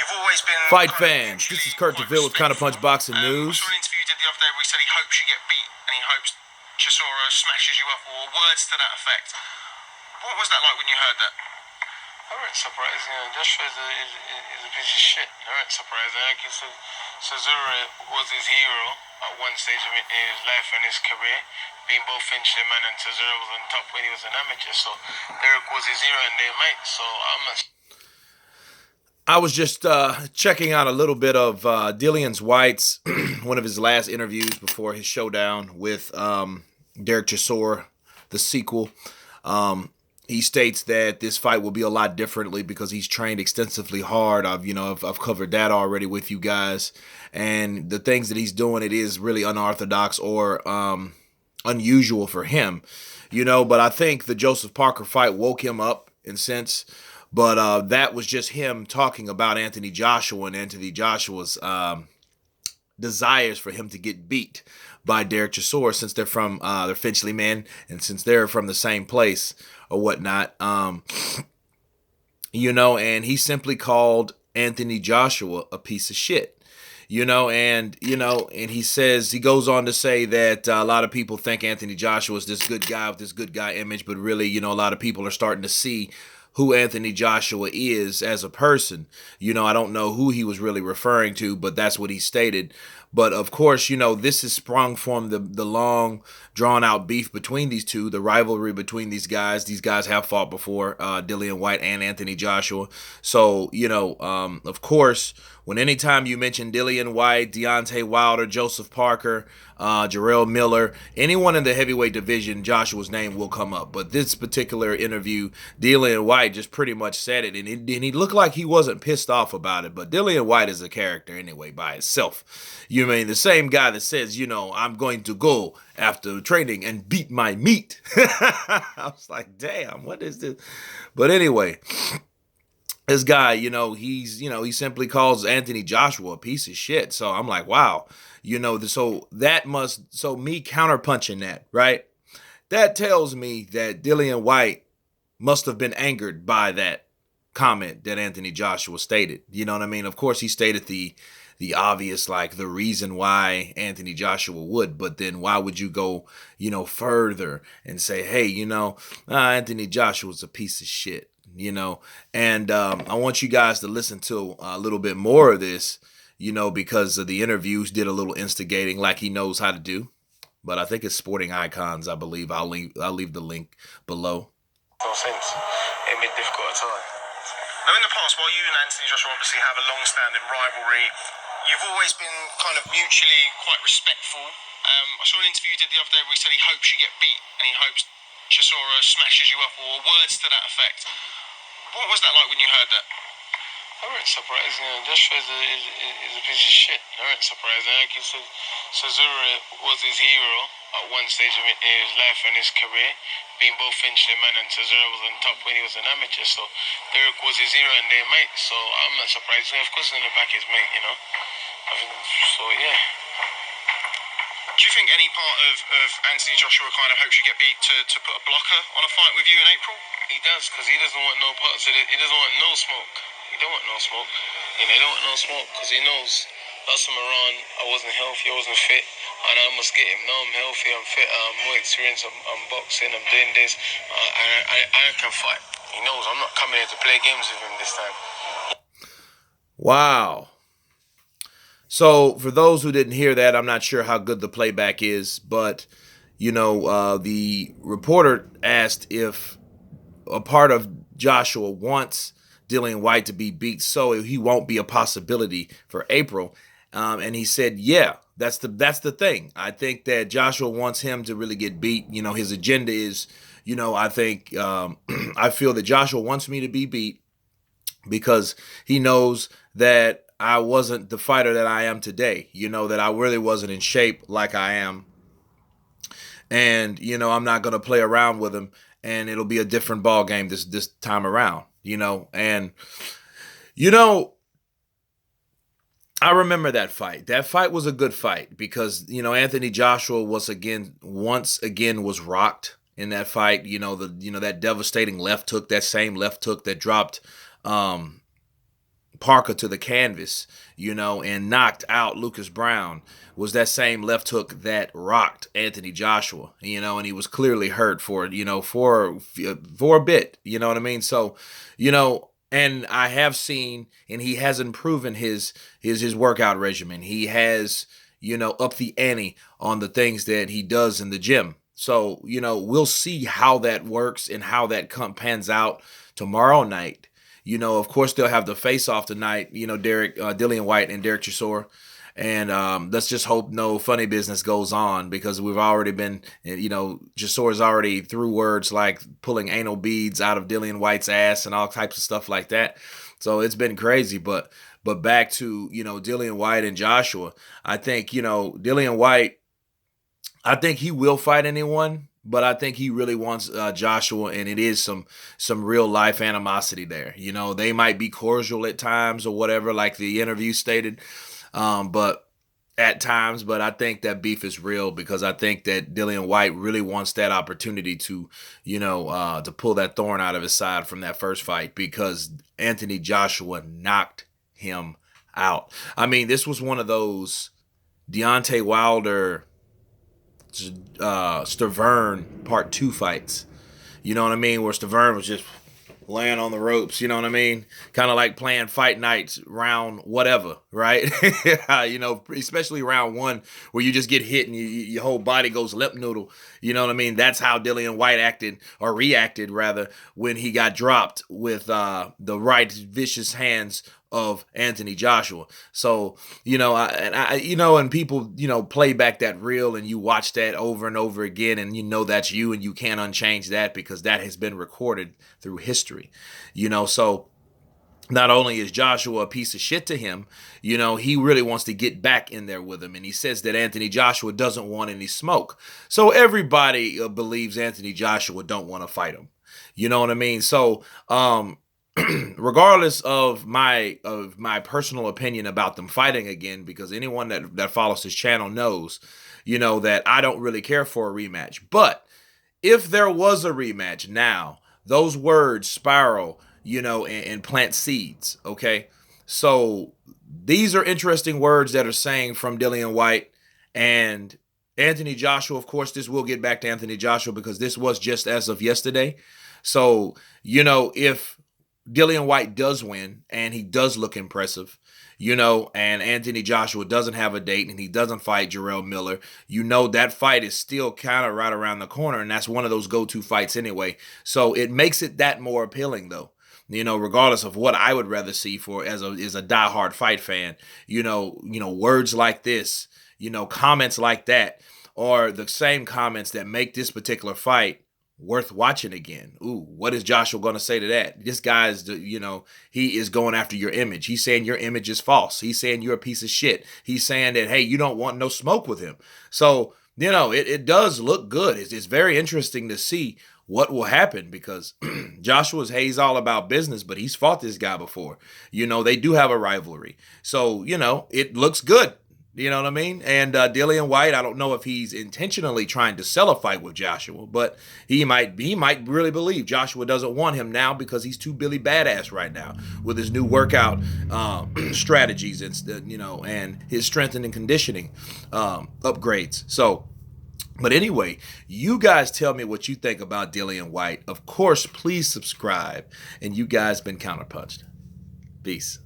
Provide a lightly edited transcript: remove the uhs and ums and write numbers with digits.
You've always been Fight fans, this is Kurt DeVille with Counterpunch Boxing News. I saw an interview you did the other day where he said he hopes you get beat and he hopes Chisora smashes you up, or words to that effect. What was that like when you heard that? I wasn't surprised. Joshua is a piece of shit. I wasn't surprised. Like you said, Chisora was his hero at one stage of his life and his career, being both Finchley man and Chisora was on top when he was an amateur. So Dereck was his hero and their mate. So I'm not. I was just checking out a little bit of Dillian Whyte's, one of his last interviews before his showdown with Dereck Chisora, the sequel. He states that this fight will be a lot differently because he's trained extensively hard. I've covered that already with you guys, and the things that he's doing, it is really unorthodox or unusual for him, But I think the Joseph Parker fight woke him up in a sense. But that was just him talking about Anthony Joshua and Anthony Joshua's desires for him to get beat by Dereck Chisora, since they're from they're Finchley men, and since they're from the same place or whatnot. And he simply called Anthony Joshua a piece of shit. And he says, he goes on to say that a lot of people think Anthony Joshua is this good guy with this good guy image, but really, a lot of people are starting to see who Anthony Joshua is as a person. I don't know who he was really referring to, but that's what he stated. But of course, this is sprung from the long, drawn-out beef between these two, the rivalry between these guys. These guys have fought before, Dillian Whyte and Anthony Joshua. So, of course, anytime you mention Dillian Whyte, Deontay Wilder, Joseph Parker, Jarrell Miller, anyone in the heavyweight division, Joshua's name will come up. But this particular interview, Dillian Whyte just pretty much said it, and he looked like he wasn't pissed off about it. But Dillian Whyte is a character anyway by itself. The same guy that says, I'm going to go after training and beat my meat. I was like, damn, what is this? But anyway, this guy, he simply calls Anthony Joshua a piece of shit. So I'm like, wow, so me counterpunching that, right? That tells me that Dillian Whyte must have been angered by that comment that Anthony Joshua stated. You know what I mean? Of course, he stated the obvious, like the reason why Anthony Joshua would, but then why would you go, further and say, hey, Anthony Joshua's a piece of shit, and I want you guys to listen to a little bit more of this, because of the interviews did a little instigating like he knows how to do, but I think it's Sporting Icons, I believe. I'll leave the link below. No sense. It'd be difficult at all. Now, in the past, while you and Anthony Joshua obviously have a long-standing rivalry, you've always been kind of mutually quite respectful. I saw an interview you did the other day where he said he hopes you get beat and he hopes Chisora smashes you up, or words to that effect. What was that like when you heard that? I wasn't surprised. Joshua is a piece of shit. I wasn't surprised. Like you said, Chisora was his hero at one stage of his life and his career, being both Finchley man and Chisora was on top when he was an amateur. So Dereck was his hero and their mate. So I'm not surprised. Of course, in the back his mate, So yeah. Do you think any part of Anthony Joshua kind of hopes you get beat to put a blocker on a fight with you in April? He does, because he doesn't want no parts of it. He doesn't want no smoke. He don't want no smoke. He don't want no smoke because he knows last time around I wasn't healthy, I wasn't fit, and I must get him. Now I'm healthy, I'm fit, I'm more experienced, I'm boxing, I'm doing this, I can fight. He knows I'm not coming here to play games with him this time. Wow. So for those who didn't hear that, I'm not sure how good the playback is, but the reporter asked if a part of Joshua wants Dillian Whyte to be beat so he won't be a possibility for April. And he said, yeah, that's the thing. I think that Joshua wants him to really get beat. His agenda is, I think, I feel that Joshua wants me to be beat because he knows that I wasn't the fighter that I am today, that I really wasn't in shape like I am. And, I'm not going to play around with him, and it'll be a different ball game this time around, and, I remember that fight. That fight was a good fight because, Anthony Joshua once again was rocked in that fight. That devastating left hook, that same left hook that dropped Parker to the canvas, and knocked out Lucas Brown was that same left hook that rocked Anthony Joshua, and he was clearly hurt for it, for a bit, you know what I mean? So, and I have seen, and he has improved his workout regimen. He has, up the ante on the things that he does in the gym. So, we'll see how that works and how that pans out tomorrow night. Of course, they'll have the face-off tonight, Dillian Whyte and Dereck Chisora. And let's just hope no funny business goes on, because we've already been, Chisora's already threw words like pulling anal beads out of Dillian Whyte's ass and all types of stuff like that. So it's been crazy. But back to, Dillian Whyte and Joshua, I think, Dillian Whyte, I think he will fight anyone. But I think he really wants Joshua, and it is some real life animosity there. They might be cordial at times or whatever, like the interview stated, but at times. But I think that beef is real, because I think that Dillian Whyte really wants that opportunity to, to pull that thorn out of his side from that first fight, because Anthony Joshua knocked him out. I mean, this was one of those Deontay Wilder Stavern Part 2 fights, you know what I mean, where Stavern was just laying on the ropes, you know what I mean, kind of like playing fight nights round whatever, right? Especially round 1, where you just get hit and your whole body goes limp noodle, you know what I mean. That's how Dillian Whyte reacted rather, when he got dropped with the right vicious hands of Anthony Joshua. So, and people, play back that reel, and you watch that over and over again, and that's you, and you can't unchange that, because that has been recorded through history, so not only is Joshua a piece of shit to him, he really wants to get back in there with him. And he says that Anthony Joshua doesn't want any smoke. So everybody believes Anthony Joshua don't want to fight him. You know what I mean? So, regardless of my personal opinion about them fighting again, because anyone that follows this channel knows, that I don't really care for a rematch. But if there was a rematch now, those words spiral, and plant seeds, okay? So these are interesting words that are saying from Dillian Whyte and Anthony Joshua. Of course, this will get back to Anthony Joshua, because this was just as of yesterday. So, if Dillian Whyte does win, and he does look impressive, and Anthony Joshua doesn't have a date, and he doesn't fight Jarrell Miller, that fight is still kind of right around the corner, and that's one of those go-to fights anyway. So it makes it that more appealing, though. Regardless of what I would rather see for as a diehard fight fan, words like this, comments like that, are the same comments that make this particular fight worth watching again. Ooh, what is Joshua going to say to that? This guy is, he is going after your image. He's saying your image is false. He's saying you're a piece of shit. He's saying that, hey, you don't want no smoke with him. So, it does look good. It's very interesting to see what will happen, because Joshua's, hey, he's all about business, but he's fought this guy before. They do have a rivalry. So, it looks good. You know what I mean? And Dillian Whyte, I don't know if he's intentionally trying to sell a fight with Joshua, but he might really believe Joshua doesn't want him now, because he's too Billy Badass right now with his new workout strategies and and his strength and conditioning upgrades. So, but anyway, you guys tell me what you think about Dillian Whyte. Of course, please subscribe. And you guys been counterpunched. Peace.